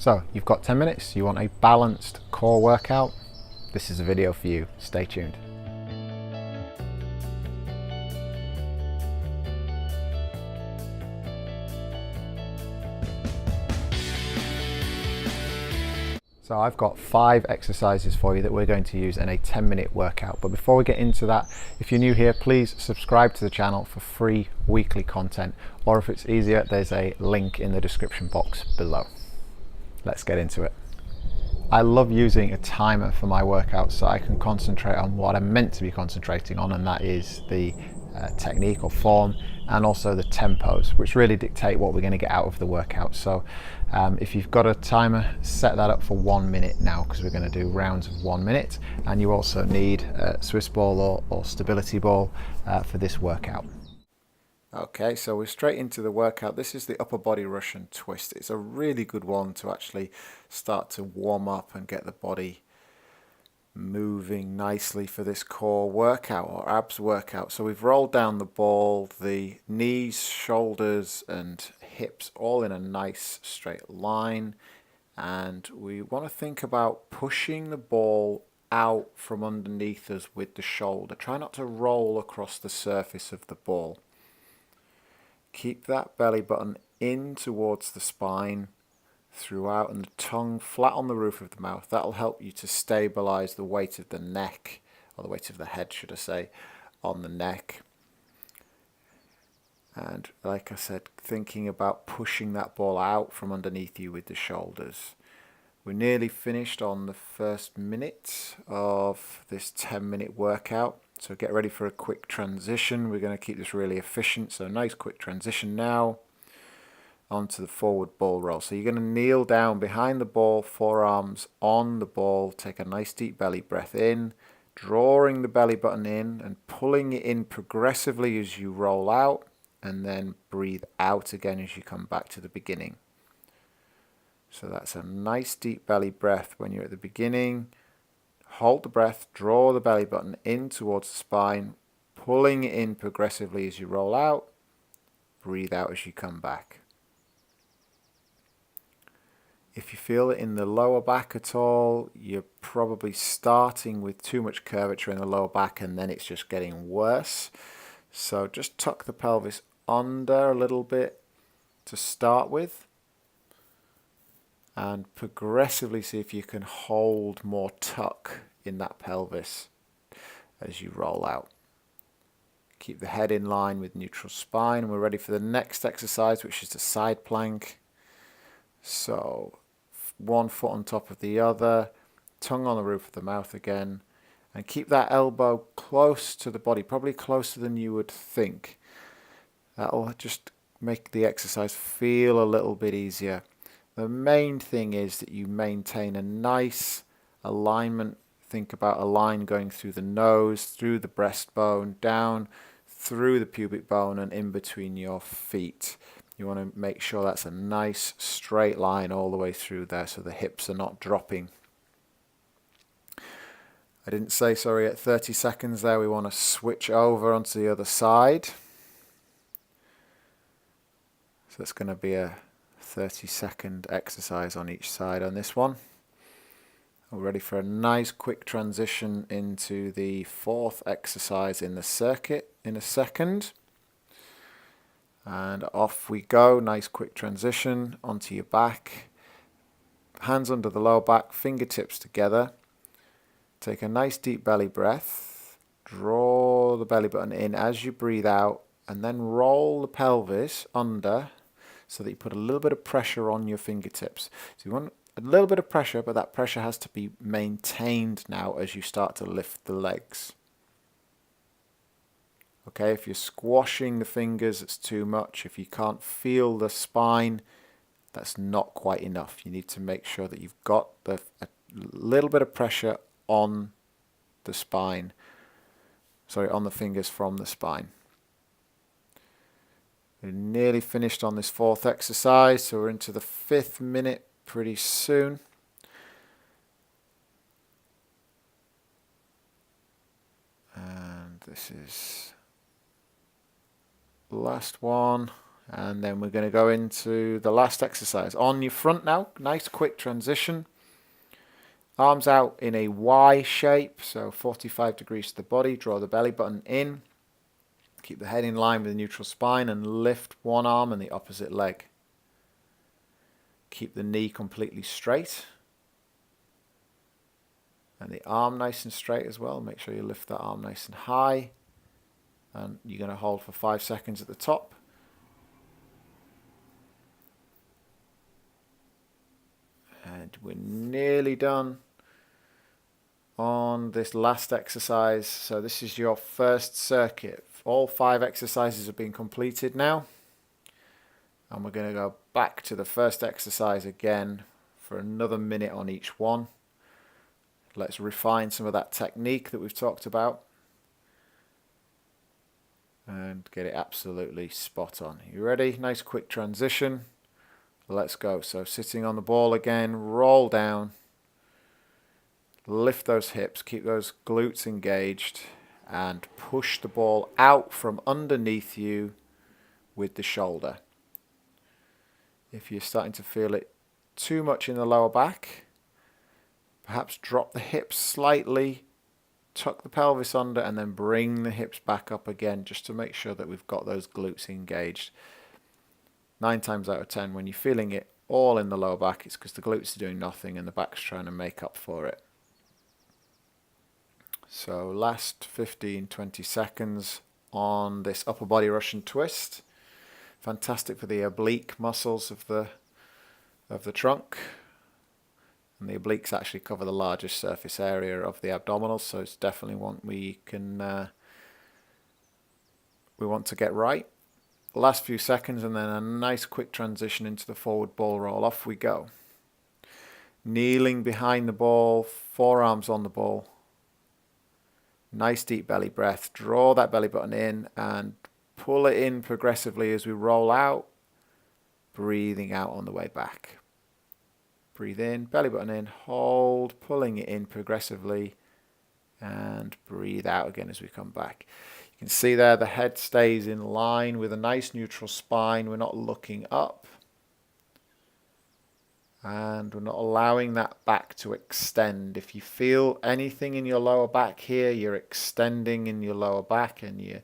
So you've got 10 minutes, you want a balanced core workout. This is a video for you. Stay tuned. So I've got 5 exercises for you that we're going to use in a 10-minute workout. But before we get into that, if you're new here, please subscribe to the channel for free weekly content. Or if it's easier, there's a link in the description box below. Let's get into it. I love using a timer for my workouts so I can concentrate on what I'm meant to be concentrating on, and that is the technique or form, and also the tempos, which really dictate what we're going to get out of the workout. So if you've got a timer, set that up for 1 minute now, because we're going to do rounds of 1 minute, and you also need a Swiss ball or stability ball for this workout. Okay, so we're straight into the workout. This is the upper body Russian twist. It's a really good one to actually start to warm up and get the body moving nicely for this core workout or abs workout. So we've rolled down the ball, the knees, shoulders and hips all in a nice straight line, and we want to think about pushing the ball out from underneath us with the shoulder. Try not to roll across the surface of the ball. Keep that belly button in towards the spine throughout, and the tongue flat on the roof of the mouth. That'll help you to stabilize the weight of the neck, or the weight of the head, should I say, on the neck. And like I said, thinking about pushing that ball out from underneath you with the shoulders. We're nearly finished on the first minute of this 10-minute workout. So get ready for a quick transition. We're going to keep this really efficient. So nice quick transition now onto the forward ball roll. So you're going to kneel down behind the ball, forearms on the ball. Take a nice deep belly breath in, drawing the belly button in and pulling it in progressively as you roll out, and then breathe out again as you come back to the beginning. So that's a nice deep belly breath when you're at the beginning. Hold the breath, draw the belly button in towards the spine, pulling it in progressively as you roll out. Breathe out as you come back. If you feel it in the lower back at all, you're probably starting with too much curvature in the lower back and then it's just getting worse. So just tuck the pelvis under a little bit to start with, and progressively see if you can hold more tuck in that pelvis as you roll out. Keep the head in line with neutral spine. We're ready for the next exercise, which is the side plank. So one foot on top of the other, tongue on the roof of the mouth again, and keep that elbow close to the body, probably closer than you would think. That'll just make the exercise feel a little bit easier. The main thing is that you maintain a nice alignment. Think about a line going through the nose, through the breastbone, down through the pubic bone and in between your feet. You want to make sure that's a nice straight line all the way through there so the hips are not dropping. I didn't say, sorry, at 30 seconds there we want to switch over onto the other side. So it's going to be a 30-second exercise on each side on this one. We're ready for a nice quick transition into the 4th exercise in the circuit in a second. And off we go. Nice quick transition onto your back. Hands under the lower back, fingertips together. Take a nice deep belly breath. Draw the belly button in as you breathe out, and then roll the pelvis under so that you put a little bit of pressure on your fingertips. So you want a little bit of pressure, but that pressure has to be maintained now as you start to lift the legs. Okay, if you're squashing the fingers, it's too much. If you can't feel the spine, that's not quite enough. You need to make sure that you've got a little bit of pressure on the spine. Sorry, on the fingers from the spine. We're nearly finished on this 4th exercise, so we're into the 5th minute pretty soon. And this is the last one. And then we're going to go into the last exercise. On your front now, nice quick transition. Arms out in a Y shape, so 45 degrees to the body. Draw the belly button in. Keep the head in line with the neutral spine and lift one arm and the opposite leg. Keep the knee completely straight. And the arm nice and straight as well. Make sure you lift that arm nice and high. And you're going to hold for 5 seconds at the top. And we're nearly done on this last exercise. So this is your first circuit. All 5 exercises have been completed now. And we're going to go back to the first exercise again for another minute on each one. Let's refine some of that technique that we've talked about and get it absolutely spot on. You ready? Nice quick transition. Let's go. So sitting on the ball again, roll down, lift those hips, keep those glutes engaged, and push the ball out from underneath you with the shoulder. If you're starting to feel it too much in the lower back, perhaps drop the hips slightly, tuck the pelvis under, and then bring the hips back up again just to make sure that we've got those glutes engaged. 9 times out of 10, when you're feeling it all in the lower back, it's because the glutes are doing nothing and the back's trying to make up for it. So last 15-20 seconds on this upper body Russian twist. Fantastic for the oblique muscles of the trunk. And the obliques actually cover the largest surface area of the abdominals, so it's definitely one we want to get right. Last few seconds and then a nice quick transition into the forward ball roll. Off we go. Kneeling behind the ball, forearms on the ball. Nice deep belly breath. Draw that belly button in and pull it in progressively as we roll out. Breathing out on the way back. Breathe in, belly button in, hold, pulling it in progressively, and breathe out again as we come back. You can see there the head stays in line with a nice neutral spine. We're not looking up. And we're not allowing that back to extend. If you feel anything in your lower back here, you're extending in your lower back and you're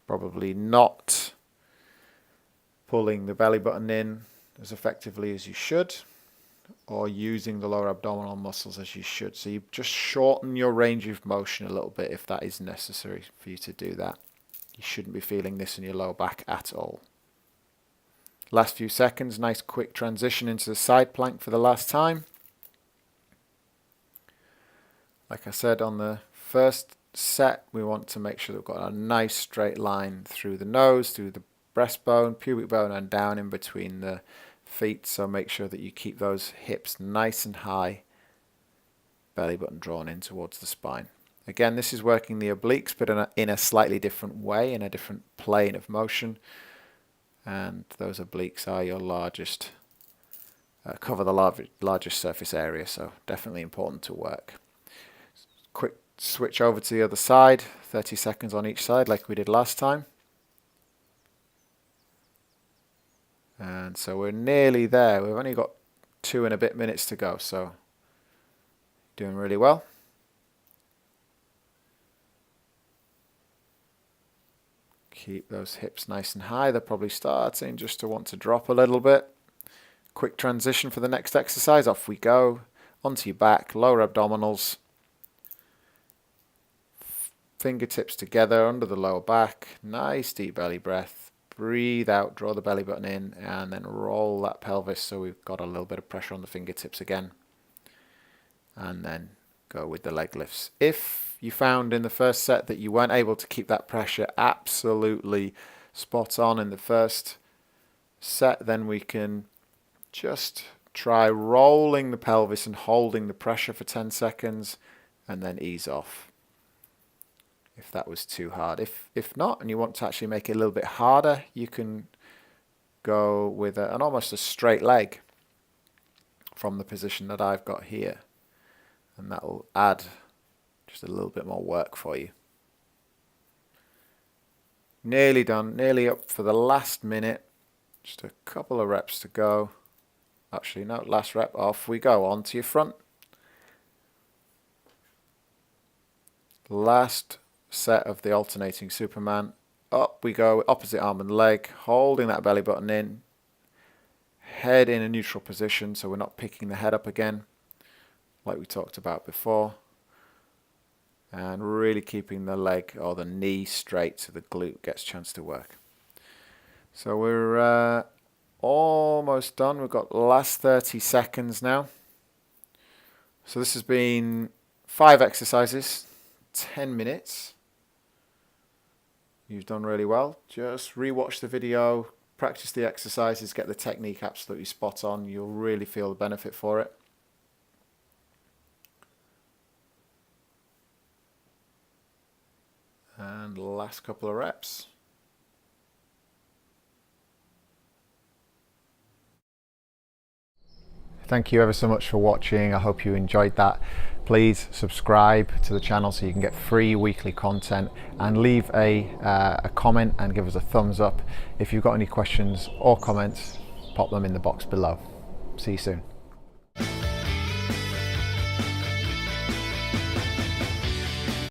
probably not pulling the belly button in as effectively as you should, or using the lower abdominal muscles as you should. So you just shorten your range of motion a little bit if that is necessary for you to do that. You shouldn't be feeling this in your lower back at all. Last few seconds, nice quick transition into the side plank for the last time. Like I said, on the first set, we want to make sure that we've got a nice straight line through the nose, through the breastbone, pubic bone, and down in between the feet. So make sure that you keep those hips nice and high, belly button drawn in towards the spine. Again, this is working the obliques, but in a slightly different way, in a different plane of motion. And those obliques are your largest, cover the largest surface area, so definitely important to work. Quick switch over to the other side, 30 seconds on each side like we did last time. And so we're nearly there. We've only got 2 and a bit minutes to go, so doing really well. Keep those hips nice and high. They're probably starting just to want to drop a little bit. Quick transition for the next exercise. Off we go. Onto your back, lower abdominals. Fingertips together under the lower back. Nice deep belly breath. Breathe out, draw the belly button in, and then roll that pelvis so we've got a little bit of pressure on the fingertips again. And then go with the leg lifts. If you found in the first set that you weren't able to keep that pressure absolutely spot on in the first set, then we can just try rolling the pelvis and holding the pressure for 10 seconds and then ease off if that was too hard. If not, and you want to actually make it a little bit harder, you can go with an almost a straight leg from the position that I've got here, and that will add just a little bit more work for you. Nearly done, nearly up for the last minute. Just a couple of reps to go. Actually, no, last rep, off we go, onto your front. Last set of the alternating Superman. Up we go, opposite arm and leg, holding that belly button in. Head in a neutral position, so we're not picking the head up again, like we talked about before. And really keeping the leg or the knee straight so the glute gets a chance to work. So we're almost done. We've got the last 30 seconds now. So this has been 5 exercises, 10 minutes. You've done really well. Just rewatch the video, practice the exercises, get the technique absolutely spot on. You'll really feel the benefit for it. And last couple of reps. Thank you ever so much for watching. I hope you enjoyed that. Please subscribe to the channel so you can get free weekly content, and leave a comment and give us a thumbs up. If you've got any questions or comments, pop them in the box below. See you soon.